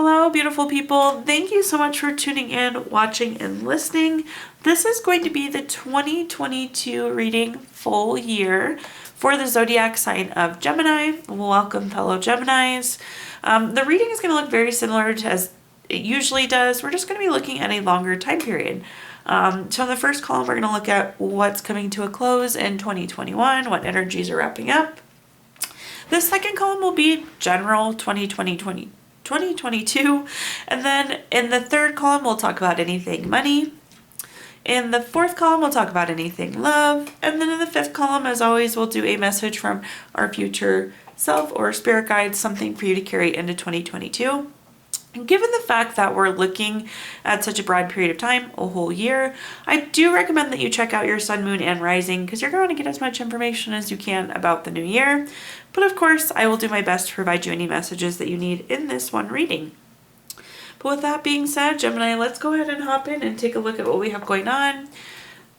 Hello, beautiful people. Thank you so much for tuning in, watching, and listening. This is going to be the 2022 reading full year for the zodiac sign of Gemini. Welcome, fellow Geminis. The reading is going to look very similar to as it usually does. We're just going to be looking at a longer time period. So in the first column, we're going to look at what's coming to a close in 2021, what energies are wrapping up. The second column will be general 2022. And then in the third column, we'll talk about anything money. In the fourth column, we'll talk about anything love. And then in the fifth column, as always, we'll do a message from our future self or spirit guide, something for you to carry into 2022. And given the fact that we're looking at such a broad period of time, a whole year, I do recommend that you check out your sun, moon, and rising because you're going to get as much information as you can about the new year. But of course, I will do my best to provide you any messages that you need in this one reading. But with that being said, Gemini, let's go ahead and hop in and take a look at what we have going on.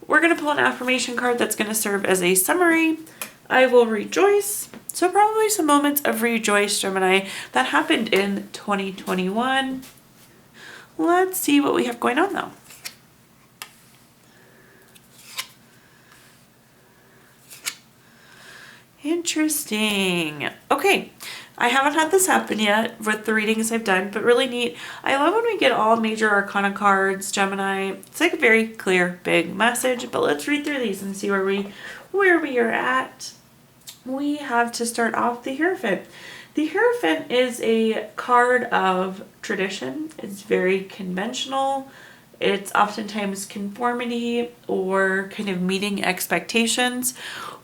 We're going to pull an affirmation card that's going to serve as a summary. I will rejoice. So probably some moments of rejoice, Gemini, that happened in 2021. Let's see what we have going on though. Interesting. Okay, I haven't had this happen yet with the readings I've done, but really neat. I love when we get all major arcana cards, Gemini. It's like a very clear, big message, but let's read through these and see where we are at. We have to start off the Hierophant. The Hierophant is a card of tradition. It's very conventional. It's oftentimes conformity or kind of meeting expectations.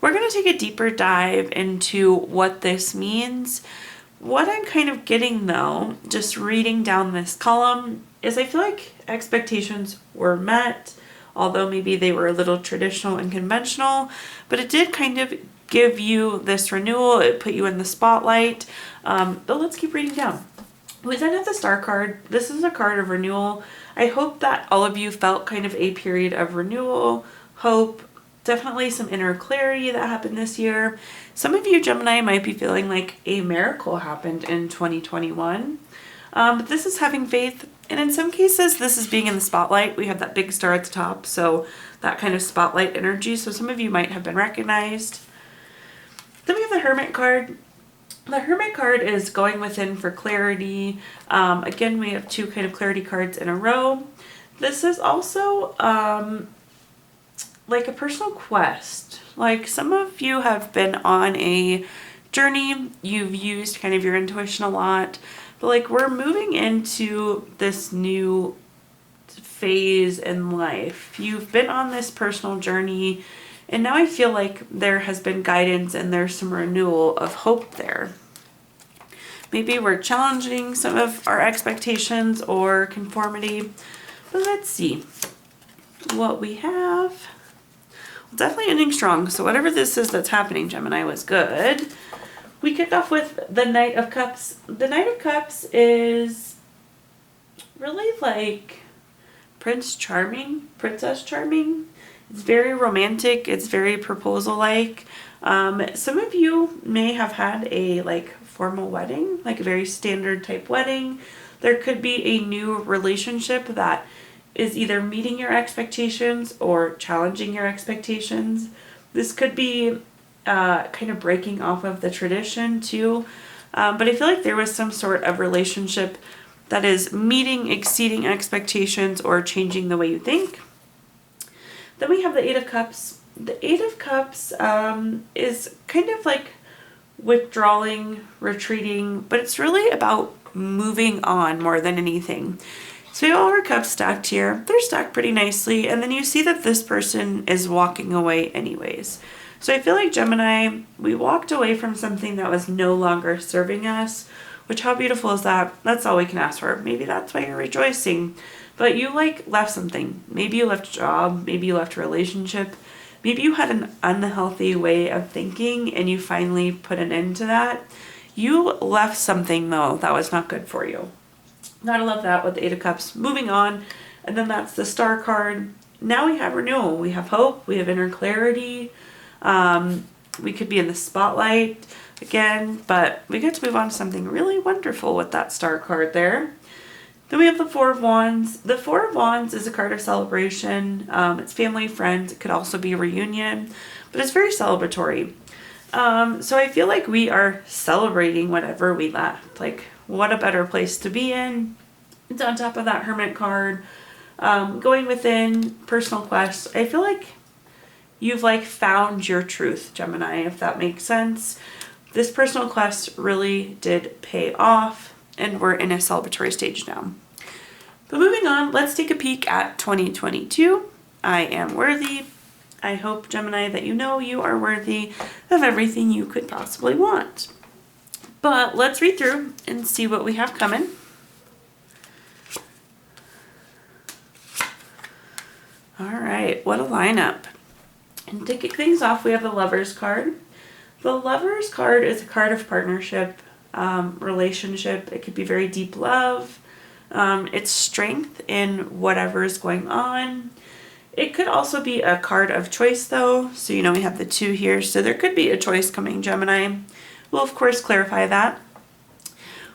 We're going to take a deeper dive into what this means. What I'm kind of getting though, just reading down this column, is I feel like expectations were met, although maybe they were a little traditional and conventional, but it did kind of give you this renewal. It put you in the spotlight. But let's keep reading down. We then have the Star card. This is a card of renewal. I hope that all of you felt kind of a period of renewal, hope, definitely some inner clarity that happened this year. Some of you, Gemini, might be feeling like a miracle happened in 2021. But this is having faith. And in some cases, this is being in the spotlight. We have that big star at the top. So that kind of spotlight energy. So some of you might have been recognized. Then we have the Hermit card. The Hermit card is going within for clarity. Again, we have two kind of clarity cards in a row. This is also like a personal quest. Like some of you have been on a journey. You've used kind of your intuition a lot. But like we're moving into this new phase in life. You've been on this personal journey. And now I feel like there has been guidance and there's some renewal of hope there. Maybe we're challenging some of our expectations or conformity. But let's see what we have. Well, definitely ending strong. So whatever this is that's happening, Gemini, was good. We kick off with the Knight of Cups. The Knight of Cups is really like Prince Charming, Princess Charming. It's very romantic. It's very proposal-like. Some of you may have had a like formal wedding, like a very standard type wedding. There could be a new relationship that is either meeting your expectations or challenging your expectations. This could be kind of breaking off of the tradition too. But I feel like there was some sort of relationship that is meeting, exceeding expectations or changing the way you think. Then we have the Eight of Cups. The Eight of Cups is kind of like withdrawing, retreating, but it's really about moving on more than anything. So we have all our cups stacked here. They're stacked pretty nicely, and then you see that this person is walking away anyways. So I feel like Gemini, we walked away from something that was no longer serving us, which how beautiful is that? That's all we can ask for. Maybe that's why you're rejoicing. But you like left something. Maybe you left a job. Maybe you left a relationship. Maybe you had an unhealthy way of thinking and you finally put an end to that. You left something though that was not good for you. Gotta love that with the Eight of Cups. Moving on. And then that's the Star card. Now we have renewal. We have hope. We have inner clarity. We could be in the spotlight. again, but we get to move on to something really wonderful with that star card there. Then we have the Four of Wands. The Four of Wands is a card of celebration. It's family, friends. It could also be a reunion, but it's very celebratory. So I feel like we are celebrating whatever we left. Like, what a better place to be in. It's on top of that Hermit card. Going within, personal quests. I feel like you've like found your truth, Gemini, if that makes sense. This personal quest really did pay off, and we're in a celebratory stage now. But moving on, let's take a peek at 2022. I am worthy. I hope, Gemini, that you know you are worthy of everything you could possibly want. But let's read through and see what we have coming. All right, what a lineup. And to kick things off, we have the Lovers card. The Lovers card is a card of partnership, relationship. It could be very deep love. It's strength in whatever is going on. It could also be a card of choice, though. So, you know, we have the 2 here. So there could be a choice coming, Gemini. We'll, of course, clarify that.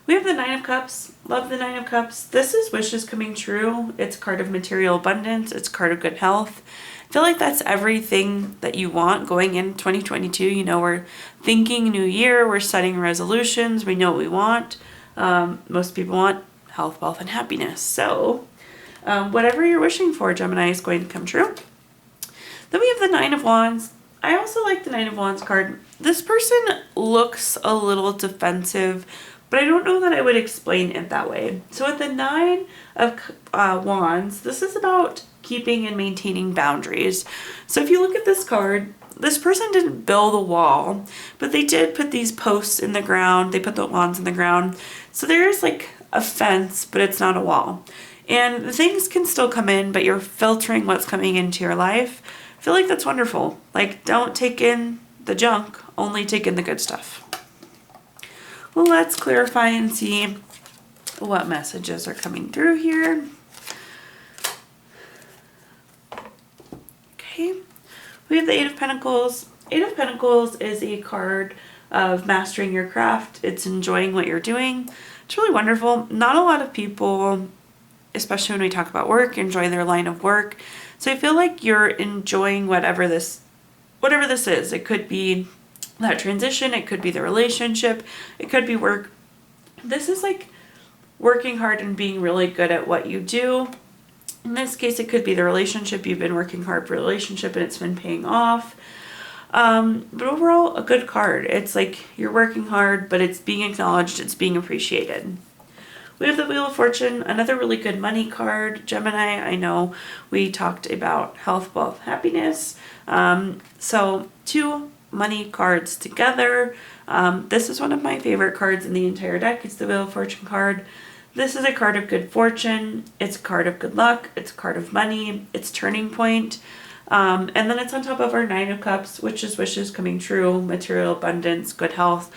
We have the 9 of Cups. Love the 9 of Cups. This is wishes coming true. It's a card of material abundance. It's a card of good health. I feel like that's everything that you want going in 2022. You know, we're thinking new year. We're setting resolutions. We know what we want. Most people want health, wealth, and happiness. So whatever you're wishing for, Gemini, is going to come true. Then we have the 9 of Wands. I also like the 9 of Wands card. This person looks a little defensive, but I don't know that I would explain it that way. So with the 9 of Wands, this is about keeping and maintaining boundaries. So if you look at this card, this person didn't build a wall, but they did put these posts in the ground. They put the wands in the ground. So there's like a fence, but it's not a wall. And things can still come in, but you're filtering what's coming into your life. I feel like that's wonderful. Like, don't take in the junk, only take in the good stuff. Well, let's clarify and see what messages are coming through here. Okay, we have the 8 of Pentacles. 8 of Pentacles is a card of mastering your craft. It's enjoying what you're doing. It's really wonderful. Not a lot of people, especially when we talk about work, enjoy their line of work. So I feel like you're enjoying whatever this is. It could be that transition. It could be the relationship. It could be work. This is like working hard and being really good at what you do. In this case, it could be the relationship. You've been working hard for a relationship and it's been paying off. But overall, a good card. It's like you're working hard, but it's being acknowledged. It's being appreciated. We have the Wheel of Fortune, another really good money card. Gemini, I know we talked about health, wealth, happiness. So 2 money cards together. This is one of my favorite cards in the entire deck. It's the Wheel of Fortune card. This is a card of good fortune. It's a card of good luck. It's a card of money. It's turning point. And then it's on top of our 9 of Cups, which is wishes coming true, material abundance, good health.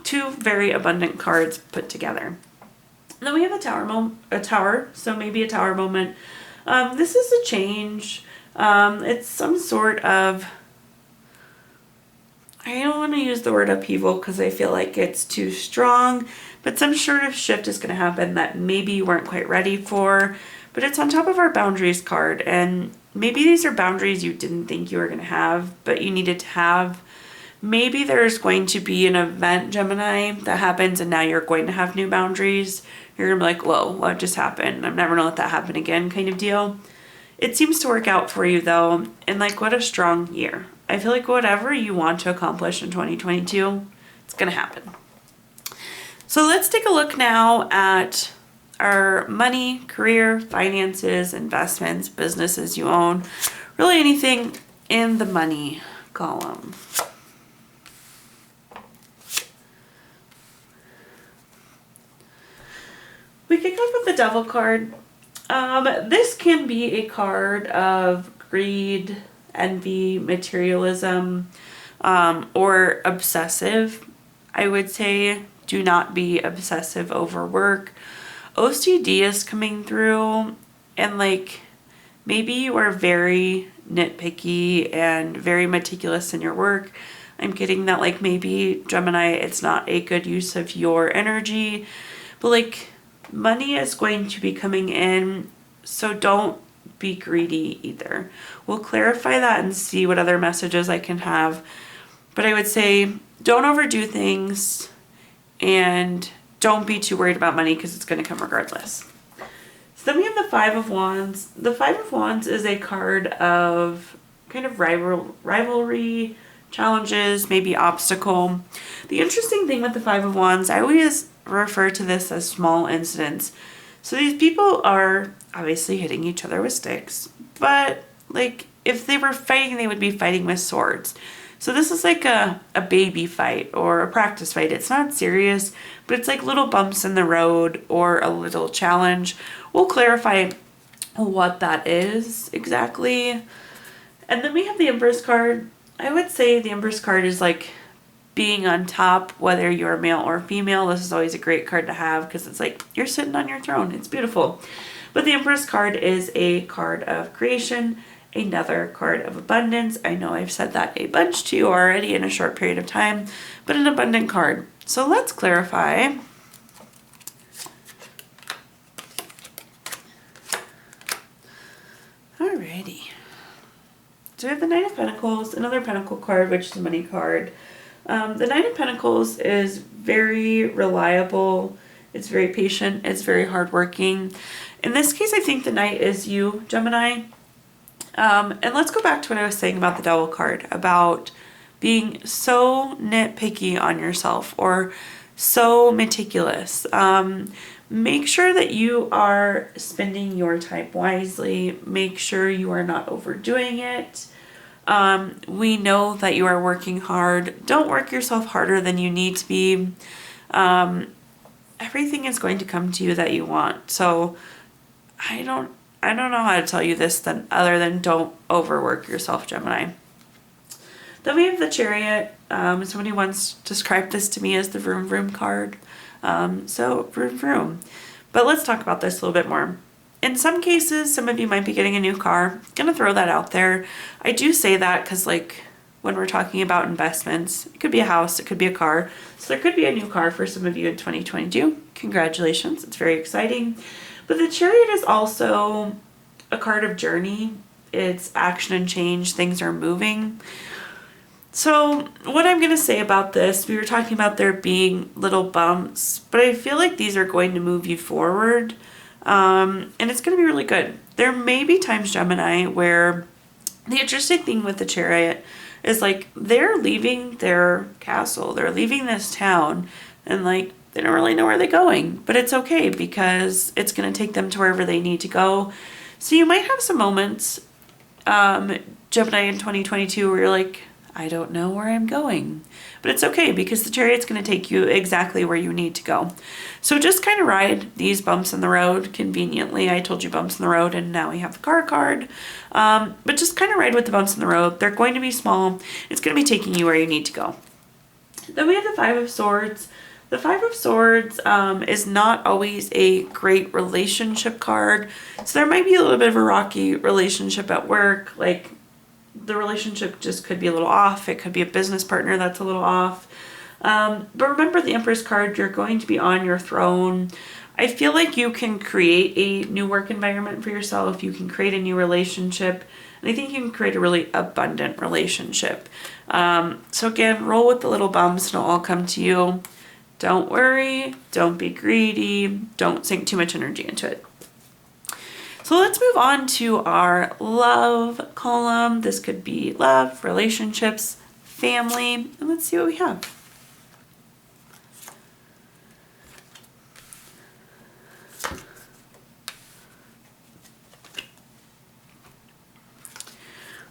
2 very abundant cards put together. And then we have a tower, so maybe a tower moment. This is a change. It's some sort of, I don't want to use the word upheaval because I feel like it's too strong, but some sort of shift is going to happen that maybe you weren't quite ready for. But it's on top of our boundaries card, and maybe these are boundaries you didn't think you were going to have, but you needed to have. Maybe there's going to be an event, Gemini, that happens and now you're going to have new boundaries. You're going to be like, whoa, what just happened? I'm never going to let that happen again kind of deal. It seems to work out for you though, and like what a strong year. I feel like whatever you want to accomplish in 2022, it's going to happen. So let's take a look now at our money, career, finances, investments, businesses you own, really anything in the money column. We kick off with the Devil card. This can be a card of greed, envy, materialism, or obsessive. I would say do not be obsessive over work. OCD is coming through, and like maybe you are very nitpicky and very meticulous in your work. I'm getting that like maybe Gemini, it's not a good use of your energy, but like money is going to be coming in, so don't be greedy either. We'll clarify that and see what other messages I can have. But I would say don't overdo things and don't be too worried about money because it's going to come regardless. So then we have the Five of Wands. The Five of Wands is a card of kind of rivalry, challenges, maybe obstacle. The interesting thing with the Five of Wands, I always refer to this as small incidents. So these people are obviously hitting each other with sticks, but like if they were fighting, they would be fighting with swords. So this is like a baby fight or a practice fight. It's not serious, but it's like little bumps in the road or a little challenge. We'll clarify what that is exactly. And then we have the Empress card. I would say the Empress card is like being on top, whether you're male or female. This is always a great card to have because it's like you're sitting on your throne. It's beautiful. But the Empress card is a card of creation, another card of abundance. I know I've said that a bunch to you already in a short period of time, but an abundant card. So let's clarify. Alrighty. So we have the Knight of Pentacles, another Pentacle card, which is a money card. The Knight of Pentacles is very reliable. It's very patient. It's very hardworking. In this case, I think the Knight is you, Gemini. And let's go back to what I was saying about the Devil card, about being so nitpicky on yourself or so meticulous. Make sure that you are spending your time wisely. Make sure you are not overdoing it. We know that you are working hard. Don't work yourself harder than you need to be. Everything is going to come to you that you want. So I don't know how to tell you this other than don't overwork yourself, Gemini. Then we have the Chariot. Somebody once described this to me as the vroom vroom card. So vroom vroom. But let's talk about this a little bit more. In some cases, some of you might be getting a new car. Gonna throw that out there. I do say that because like when we're talking about investments, it could be a house, it could be a car. So there could be a new car for some of you in 2022. Congratulations, it's very exciting. But the Chariot is also a card of journey. It's action and change. Things are moving. So what I'm going to say about this, we were talking about there being little bumps, but I feel like these are going to move you forward. And it's going to be really good. There may be times, Gemini, where the interesting thing with the Chariot is like they're leaving their castle. They're leaving this town and like they don't really know where they're going, but it's okay because it's going to take them to wherever they need to go. So you might have some moments, Gemini, in 2022 where you're like, I don't know where I'm going, but it's okay because the Chariot's going to take you exactly where you need to go. So just kind of ride these bumps in the road conveniently. I told you bumps in the road and now we have the car card. But just kind of ride with the bumps in the road. They're going to be small. It's going to be taking you where you need to go. Then we have the Five of Swords. The Five of Swords is not always a great relationship card. So there might be a little bit of a rocky relationship at work. Like the relationship just could be a little off. It could be a business partner that's a little off. But remember the Empress card, you're going to be on your throne. I feel like you can create a new work environment for yourself. You can create a new relationship. And I think you can create a really abundant relationship. So again, roll with the little bumps and it'll all come to you. Don't worry. Don't be greedy. Don't sink too much energy into it. So let's move on to our love column. This could be love, relationships, family, and let's see what we have.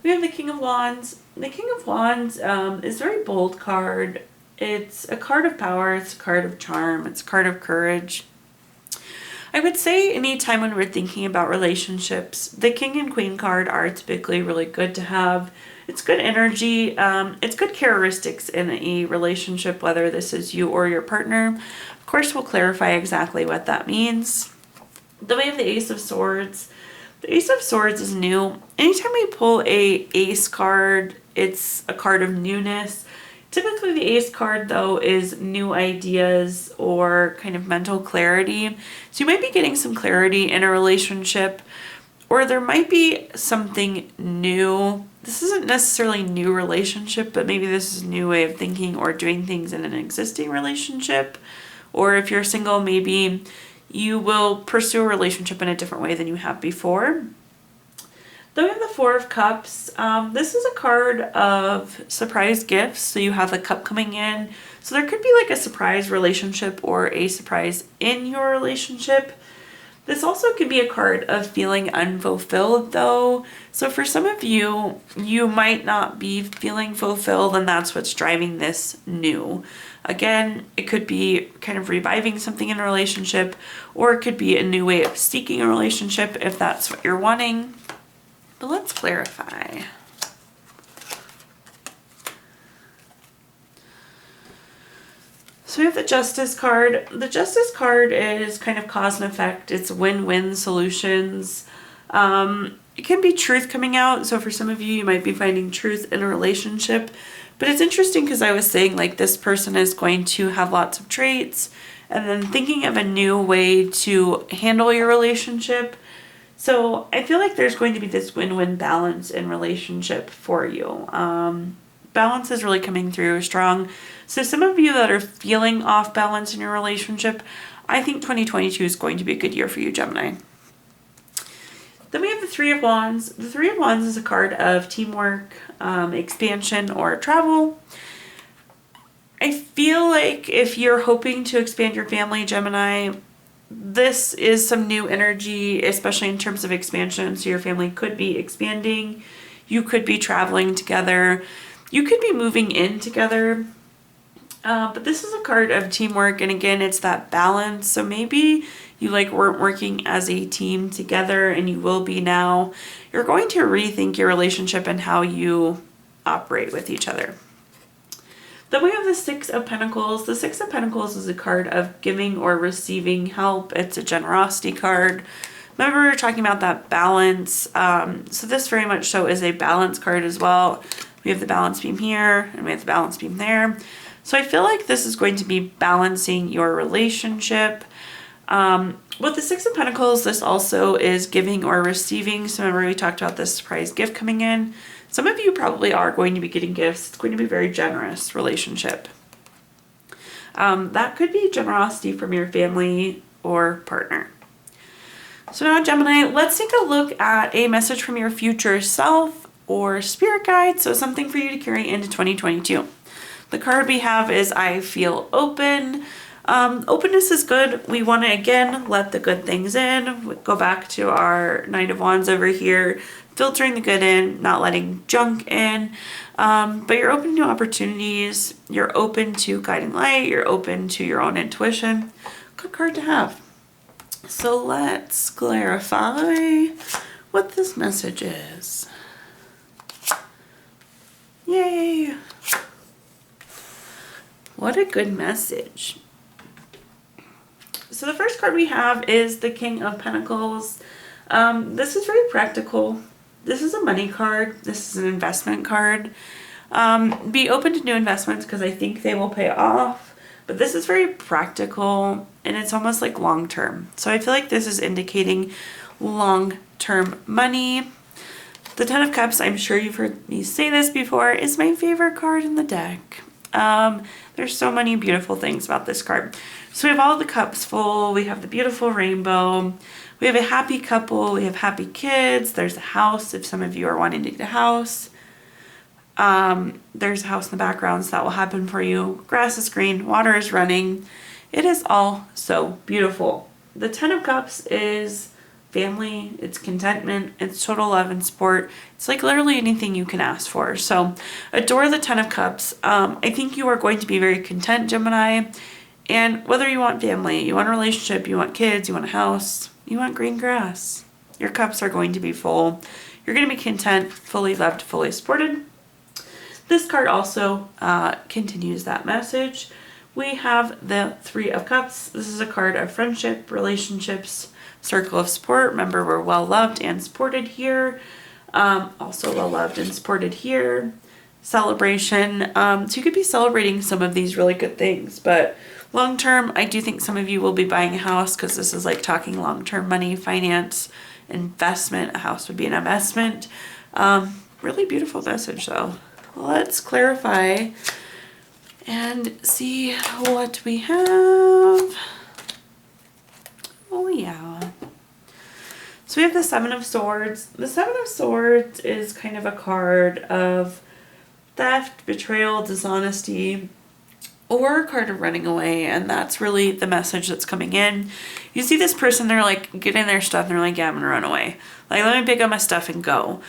We have the King of Wands. The King of Wands is a very bold card. It's a card of power. It's a card of charm. It's a card of courage. I would say anytime when we're thinking about relationships, the King and Queen card are typically really good to have. It's good energy. It's good characteristics in a relationship, whether this is you or your partner. Of course, we'll clarify exactly what that means. Then we have the Ace of Swords. The Ace of Swords is new. Anytime we pull a Ace card, it's a card of newness. Typically the Ace card though is new ideas or kind of mental clarity. So you might be getting some clarity in a relationship, or there might be something new. This isn't necessarily new relationship, but maybe this is a new way of thinking or doing things in an existing relationship. Or if you're single, maybe you will pursue a relationship in a different way than you have before. Then we have the Four of Cups. This is a card of surprise gifts. So you have a cup coming in. So there could be like a surprise relationship or a surprise in your relationship. This also could be a card of feeling unfulfilled though. So for some of you, you might not be feeling fulfilled, and that's what's driving this new. Again, it could be kind of reviving something in a relationship, or it could be a new way of seeking a relationship if that's what you're wanting. But let's clarify. So we have the Justice card. The Justice card is kind of cause and effect. It's win-win solutions. It can be truth coming out. So for some of you, you might be finding truth in a relationship. But it's interesting because I was saying like this person is going to have lots of traits, and then thinking of a new way to handle your relationship. So I feel like there's going to be this win-win balance in relationship for you. Balance is really coming through strong. So some of you that are feeling off balance in your relationship, I think 2022 is going to be a good year for you, Gemini. Then we have the Three of Wands. The Three of Wands is a card of teamwork, expansion, or travel. I feel like if you're hoping to expand your family, Gemini, this is some new energy, especially in terms of expansion. So your family could be expanding. You could be traveling together. You could be moving in together. But this is a card of teamwork. And again, it's that balance. So maybe you like weren't working as a team together and you will be now. You're going to rethink your relationship and how you operate with each other. Then we have the Six of Pentacles. The Six of Pentacles is a card of giving or receiving help. It's a generosity card. Remember we were talking about that balance. So this very much so is a balance card as well. We have the balance beam here and we have the balance beam there. So I feel like this is going to be balancing your relationship. With the Six of Pentacles, this also is giving or receiving. So remember we talked about this surprise gift coming in. Some of you probably are going to be getting gifts. It's going to be a very generous relationship. That could be generosity from your family or partner. So now, Gemini, let's take a look at a message from your future self or spirit guide. So something for you to carry into 2022. The card we have is I feel open. Openness is good. We want to, again, let the good things in. We go back to our Knight of Wands over here. Filtering the good in, not letting junk in. But you're open to opportunities. You're open to guiding light. You're open to your own intuition. Good card to have. So let's clarify what this message is. Yay. What a good message. So the first card we have is the King of Pentacles. This is very practical. This is a money card. This is an investment card. Be open to new investments because I think they will pay off. But this is very practical and it's almost like long-term. So I feel like this is indicating long-term money. The Ten of Cups, I'm sure you've heard me say this before, is my favorite card in the deck. There's so many beautiful things about this card. So we have all the cups full. We have the beautiful rainbow. We have a happy couple. We have happy kids. There's a house if some of you are wanting to get a house. There's a house in the background, so that will happen for you. Grass is green. Water is running. It is all so beautiful. The Ten of Cups is family. It's contentment. It's total love and support. It's like literally anything you can ask for. So adore the Ten of Cups. I think you are going to be very content, Gemini. And whether you want family, you want a relationship, you want kids, you want a house, you want green grass, your cups are going to be full. You're going to be content, fully loved, fully supported. This card also continues that message. We have the Three of Cups. This is a card of friendship, relationships, circle of support. Remember, we're well loved and supported here. Also well loved and supported here. celebration. So you could be celebrating some of these really good things, but long term, I do think some of you will be buying a house because this is like talking long term money, finance, investment. A house would be an investment. Really beautiful message though. Let's clarify and see what we have. Oh yeah. So we have the Seven of Swords. The Seven of Swords is kind of a card of theft, betrayal, dishonesty, or a card of running away, and that's really the message that's coming in. You see this person, they're like getting their stuff, and they're like, yeah, I'm gonna run away. Like, let me pick up my stuff and go.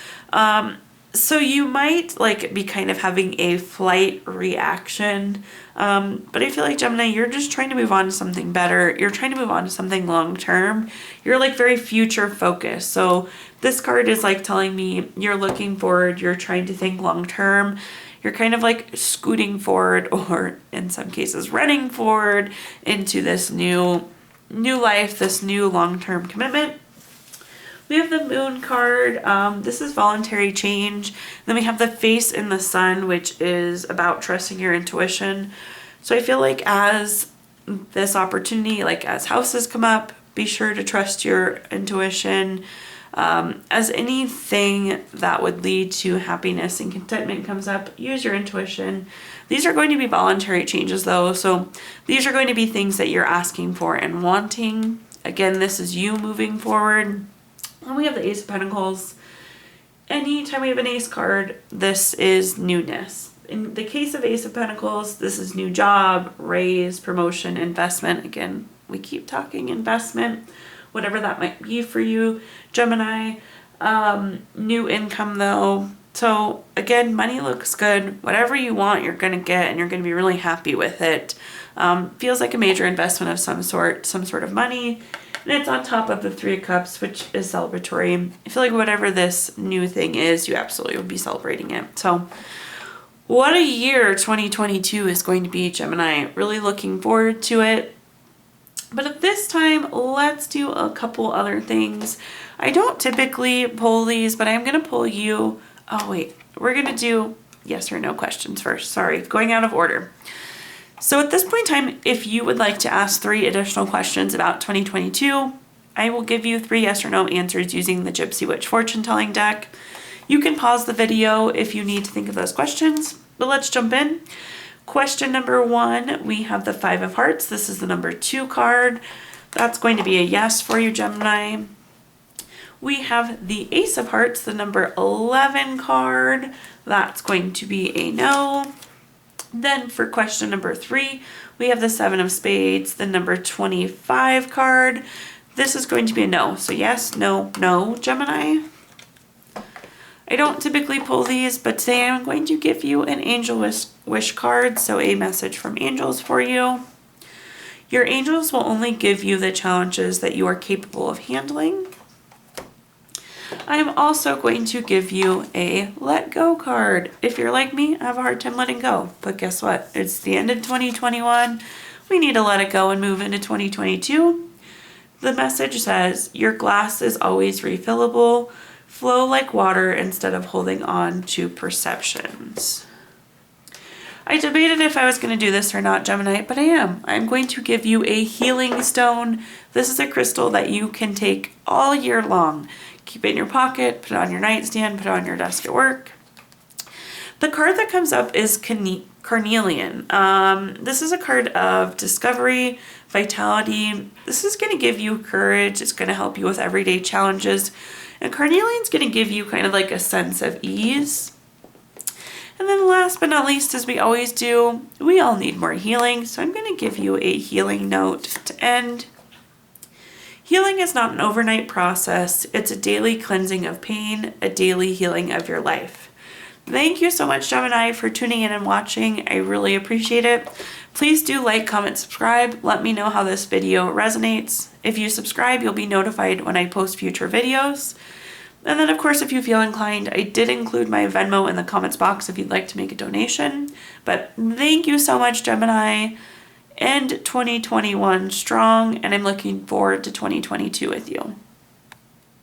So you might like be kind of having a flight reaction, but I feel like Gemini, you're just trying to move on to something better. You're trying to move on to something long term. You're like very future focused. So this card is like telling me you're looking forward. You're trying to think long term. You're kind of like scooting forward, or in some cases running forward into this new life, this new long-term commitment. We have the Moon card. This is voluntary change. Then we have the Face in the Sun, which is about trusting your intuition. So I feel like as this opportunity, like as houses come up, be sure to trust your intuition. As anything that would lead to happiness and contentment comes up, use your intuition. These are going to be voluntary changes though. So these are going to be things that you're asking for and wanting. Again, this is you moving forward. And we have the Ace of Pentacles. Anytime we have an Ace card, this is newness. In the case of Ace of Pentacles, this is new job, raise, promotion, investment. Again, we keep talking investment, whatever that might be for you, Gemini. New income though. So again, money looks good. Whatever you want, you're going to get, and you're going to be really happy with it. Feels like a major investment of some sort of money. And it's on top of the Three of Cups, which is celebratory. I feel like whatever this new thing is, you absolutely would be celebrating it. So what a year 2022 is going to be, Gemini. Really looking forward to it. But at this time, let's do a couple other things. I don't typically pull these, but I'm going to pull you. Oh, wait. We're going to do yes or no questions first. Sorry, going out of order. So at this point in time, if you would like to ask 3 additional questions about 2022, I will give you 3 yes or no answers using the Gypsy Witch fortune telling deck. You can pause the video if you need to think of those questions, but let's jump in. Question number 1, we have the 5 of Hearts. This is the number 2 card. That's going to be a yes for you, Gemini. We have the Ace of Hearts, the number 11 card. That's going to be a no. Then for question number 3, we have the 7 of Spades, the number 25 card. This is going to be a no. So yes, no, no, Gemini. I don't typically pull these, but today I'm going to give you an Angel Wish card, so a message from angels for you. Your angels will only give you the challenges that you are capable of handling. I'm also going to give you a let go card. If you're like me, I have a hard time letting go. But guess what? It's the end of 2021. We need to let it go and move into 2022. The message says, your glass is always refillable. Flow like water instead of holding on to perceptions. I debated if I was going to do this or not, Gemini, but I am. I'm going to give you a healing stone. This is a crystal that you can take all year long. Keep it in your pocket, put it on your nightstand, put it on your desk at work. The card that comes up is Carnelian. This is a card of discovery, vitality. This is going to give you courage. It's going to help you with everyday challenges. And Carnelian's going to give you kind of like a sense of ease. And then last but not least, as we always do, we all need more healing. So I'm going to give you a healing note to end. Healing is not an overnight process. It's a daily cleansing of pain, a daily healing of your life. Thank you so much, Gemini, for tuning in and watching. I really appreciate it. Please do like, comment, subscribe. Let me know how this video resonates. If you subscribe, you'll be notified when I post future videos. And then, of course, if you feel inclined, I did include my Venmo in the comments box if you'd like to make a donation. But thank you so much, Gemini. End 2021 strong, and I'm looking forward to 2022 with you.